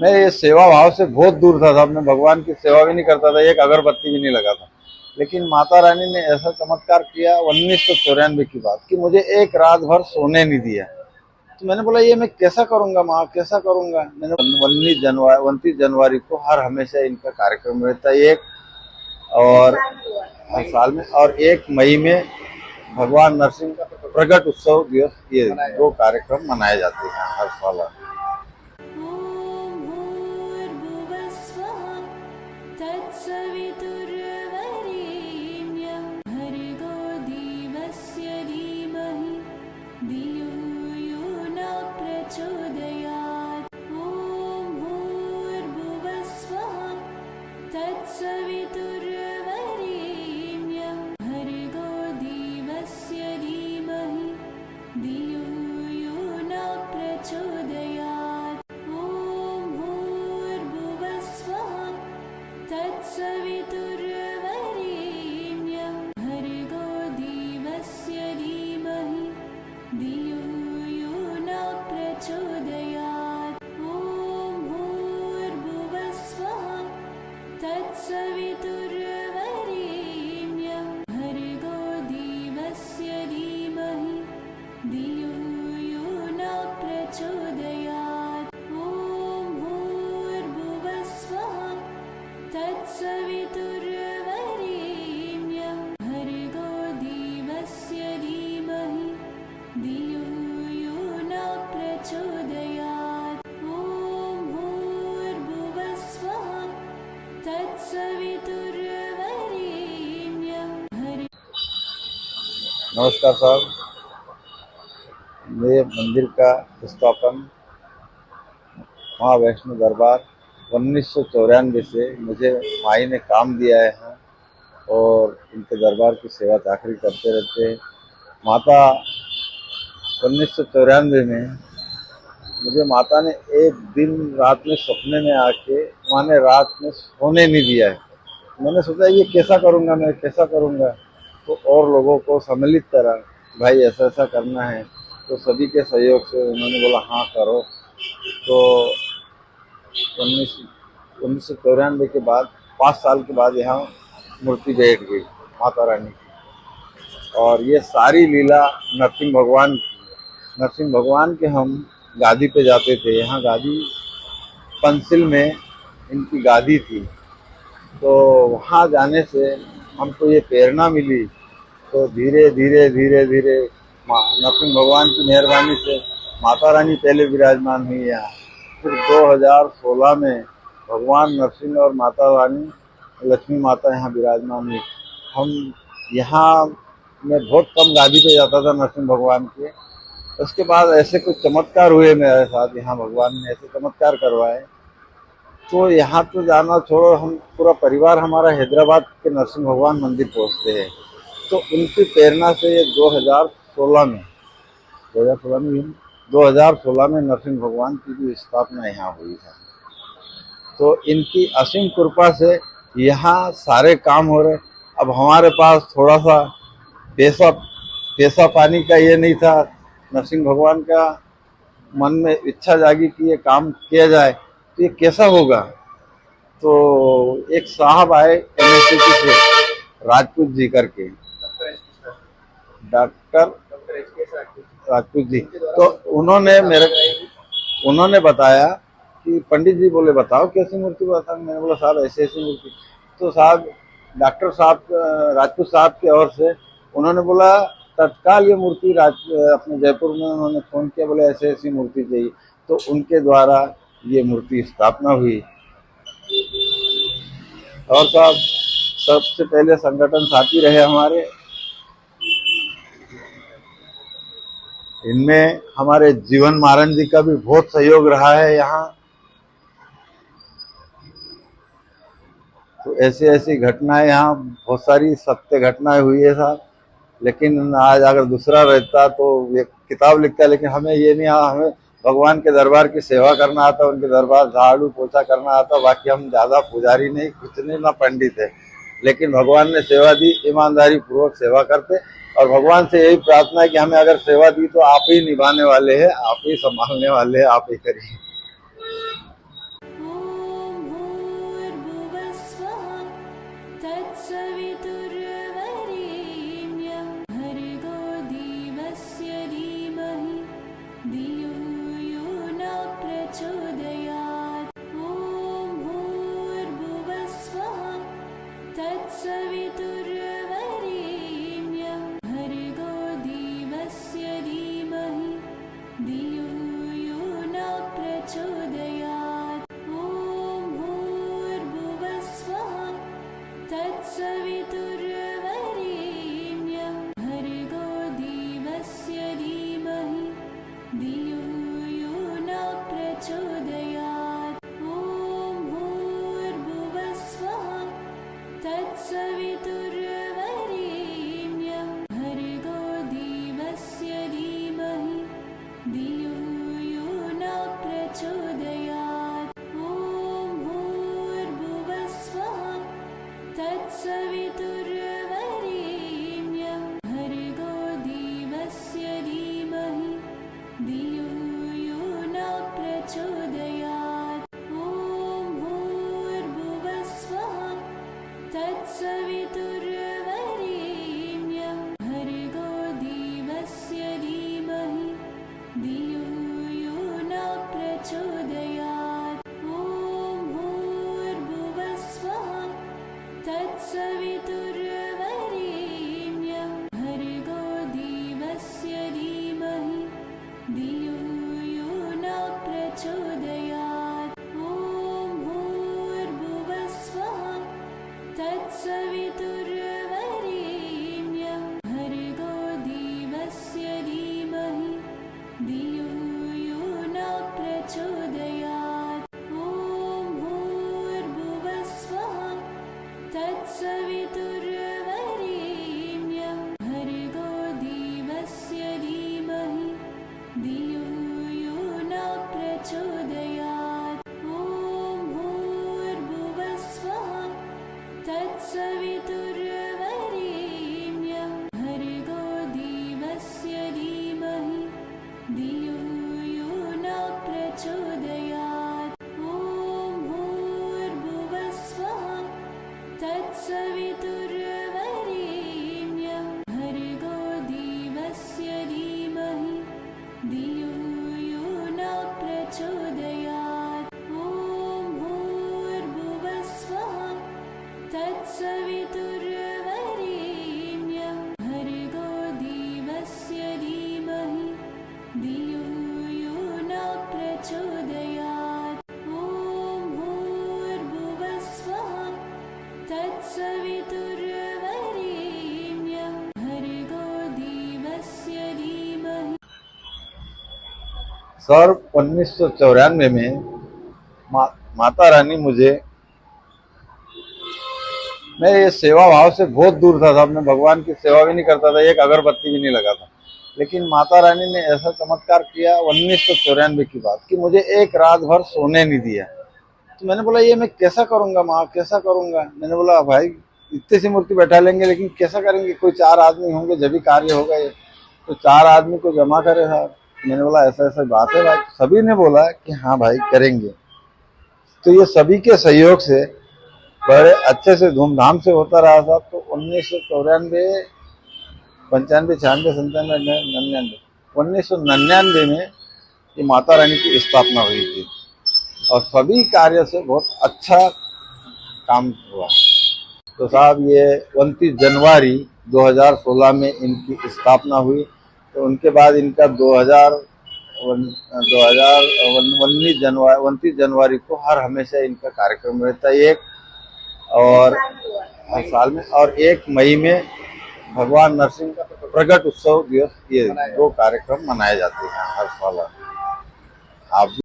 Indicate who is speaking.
Speaker 1: मैं ये सेवा भाव से बहुत दूर था साहब। मैं भगवान की सेवा भी नहीं करता था, एक अगरबत्ती भी नहीं लगाता। लेकिन माता रानी ने ऐसा चमत्कार किया 1994 की बात, कि मुझे एक रात भर सोने नहीं दिया। तो मैंने बोला ये मैं कैसा करूंगा माँ, कैसा करूंगा। मैंने 29 जनवरी को हर हमेशा इनका कार्यक्रम रहता है एक, और हर साल में, और 1 मई में भगवान नरसिंह का प्रगट उत्सव दिवस, ये दो कार्यक्रम मनाए जाते हैं हर साल।
Speaker 2: तत्सवितुर्वरेण्यं भर्गो देवस्य धीमहि धियो यो न प्रचोदयात्। ॐ भूर्भुवस्वः तत्सवितुर्वरेण्यं भर्गो देवस्य धीमहि धियो यो न प्रचोदयात्। ॐ भूर्भुवस्वः तत्सवितुर्वरेण्यं भर्गो देवस्य धीमहि धियो यो न प्रचोदयात्। ॐ भूर्भुवस्वः तत्सवितुर्वरेण्यं भर्गो देवस्य धीमहि धियो यो न प्रचोदयात्। ॐ भूर्भुवस्वः तत्सवितुर्वरेण्यं भर्गो देवस्य धीमहि धियो यो न प्रचोदयात्। ॐ भूर्भुवस्वः तत्सवितुर्वरेण्यं भर्गो।
Speaker 1: नमस्कार साहब। मेरे मंदिर का स्थापन माँ वैष्णो दरबार 1994 से मुझे माई ने काम दिया है, और इनके दरबार की सेवा चाकरी करते रहते हैं। माता 1994 में मुझे माता ने एक दिन रात में सपने में आके, माँ ने रात में सोने नहीं दिया है। मैंने सोचा ये कैसा करूँगा, मैं कैसा करूँगा। तो और लोगों को सम्मिलित करा, भाई ऐसा ऐसा करना है। तो सभी के सहयोग से उन्होंने बोला हाँ करो। तो 1994 के बाद 5 साल के बाद यहाँ मूर्ति बैठ गई माता रानी की। और ये सारी लीला नरसिंह भगवान की। नरसिंह भगवान के हम गादी पे जाते थे। यहाँ गादी पंसिल में इनकी गादी थी। तो वहाँ जाने से हमको ये प्रेरणा मिली। तो धीरे धीरे धीरे धीरे नरसिंह भगवान की मेहरबानी से माता रानी पहले विराजमान हुई यहाँ। फिर 2016 में भगवान नरसिंह और माता रानी लक्ष्मी माता यहाँ विराजमान हुई। हम यहाँ, मैं बहुत कम गादी पे जाता था नरसिंह भगवान के। उसके बाद ऐसे कुछ चमत्कार हुए मेरे साथ, यहाँ भगवान ने ऐसे चमत्कार करवाए। तो यहाँ तो जाना छोड़ो, हम पूरा परिवार हमारा हैदराबाद के नरसिंह भगवान मंदिर पहुँचते हैं। तो उनकी प्रेरणा से ये 2016 में 2016 में नरसिंह भगवान की भी स्थापना यहाँ हुई है। तो इनकी असीम कृपा से यहाँ सारे काम हो रहे। अब हमारे पास थोड़ा सा पैसा पानी का ये नहीं था। नरसिंह भगवान का मन में इच्छा जागी कि ये काम किया जाए, तो ये कैसा होगा। तो एक साहब आए एमएससीपी से, राजपूत जी करके, डॉक्टर राजपूत जी। तो उन्होंने बताया कि पंडित जी बोले बताओ कैसी मूर्ति बताओ। मैंने बोला साहब ऐसी ऐसी मूर्ति। तो साहब डॉक्टर साहब राजपूत साहब की ओर से उन्होंने बोला तत्काल ये मूर्ति अपने जयपुर में उन्होंने फ़ोन किया, बोले ऐसे ऐसी मूर्ति चाहिए। तो उनके द्वारा ये मूर्ति स्थापना हुई। और साहब सबसे पहले संगठन साथी रहे हमारे। इनमें हमारे जीवन मारन जी का भी बहुत सहयोग रहा है यहाँ। तो ऐसी ऐसी घटनाएं यहाँ बहुत सारी सत्य घटनाएं हुई है साहब। लेकिन आज अगर दूसरा रहता तो ये किताब लिखता, लेकिन हमें ये नहीं आता। हमें भगवान के दरबार की सेवा करना आता, उनके दरबार झाड़ू पोछा करना आता। बाकी हम ज़्यादा पुजारी नहीं, कुछ नहीं, ना पंडित है। लेकिन भगवान ने सेवा दी, ईमानदारी पूर्वक सेवा करते। और भगवान से यही प्रार्थना है कि हमें अगर सेवा दी तो आप ही निभाने वाले हैं, आप ही संभालने वाले हैं, आप ही करिए।
Speaker 2: तत्सवितुर्वरेण्यं भर्गो देवस्य धीमहि धियो यो न प्रचोदयात्। ॐ भूर्भुवस्वः तत्सवितुर्वरेण्यं भर्गो देवस्य धीमहि धियो यो न प्रचोदयात्। ॐ भूर्भुवस्वः तत्सवितुर्वरेण्यं भर्गो देवस्य धीमहि धियो यो न प्रचोदयात्। ॐ भूर्भुवस्वः तत्सवितुर्वरेण्यं भर्गो देवस्य धीमहि धियो यो न प्रचोदयात्। ॐ भूर्भुवस्वः तत्सवितुर्वरेण्यं भर्गो देवस्य धीमहि धियो यो न प्रचोदयात्। ॐ भूर्भुवस्वः तत्सवितुर्वरेण्यं भर्गो देवस्य धीमहि धियो यो न प्रचोदयात्। ॐ भूर्भुवस्वः तत्सवितुर्वरेण्यं भर्गो देवस्य धीमहि धियो यो न प्रचोदयात्। ॐ भूर्भुवस्वः तत्सवितुर्वरेण्यं भर्गो देवस्य धीमहि धियो यो न प्रचोदयात्। ॐ भूर्भुवस्वः तत्सवितुर्वरेण्यं भर्गो देवस्य धीमहि धियो यो न प्रचोदयात्। ॐ भूर्भुवस्वः तत्सवितुर्वरेण्यं भर्गो देवस्य धीमहि धियो यो न प्रचोदयात्। ॐ भूर्भुवस्वः तत्सवितुर्वरेण्यं भर्गो देवस्य धीमहि धियो यो न प्रचोदयात्। ॐ भूर्भुवस्वः तत्सवितुर्वरेण्यं भर्गो देवस्य धीमहि धियो यो न प्रचोदयात्। ॐ भूर्भुवस्वः तत्सवितुर्वरेण्यं भर्गो देवस्य धीमहि।
Speaker 1: सर 1994 में माता रानी मुझे, मैं ये सेवा भाव से बहुत दूर था, मैं भगवान की सेवा भी नहीं करता था, एक अगरबत्ती भी नहीं लगाता, लेकिन माता रानी ने ऐसा चमत्कार किया 1994 की बात कि मुझे एक रात भर सोने नहीं दिया। तो मैंने बोला ये मैं कैसा करूंगा माँ, कैसा करूंगा। मैंने बोला भाई इतनी सी मूर्ति बैठा लेंगे लेकिन कैसा करेंगे, कोई 4 आदमी होंगे जब भी कार्य होगा ये, तो 4 आदमी को जमा करे साहब। मैंने बोला ऐसा ऐसा बात है भाई। सभी ने बोला कि हाँ भाई करेंगे। तो ये सभी के सहयोग से बड़े अच्छे से धूमधाम से होता रहा था। तो 1994, 95, 96, 97, 99, 1999 में ये माता रानी की स्थापना हुई थी और सभी कार्य से बहुत अच्छा काम हुआ। तो साहब ये 29 जनवरी 2016 में इनकी स्थापना हुई। तो उनके बाद इनका 29 जनवरी को हर हमेशा इनका कार्यक्रम रहता है एक, और हर साल में, और 1 मई में भगवान नरसिंह का प्रगट उत्सव दिवस, ये 2 कार्यक्रम मनाए जाते हैं हर साल। आप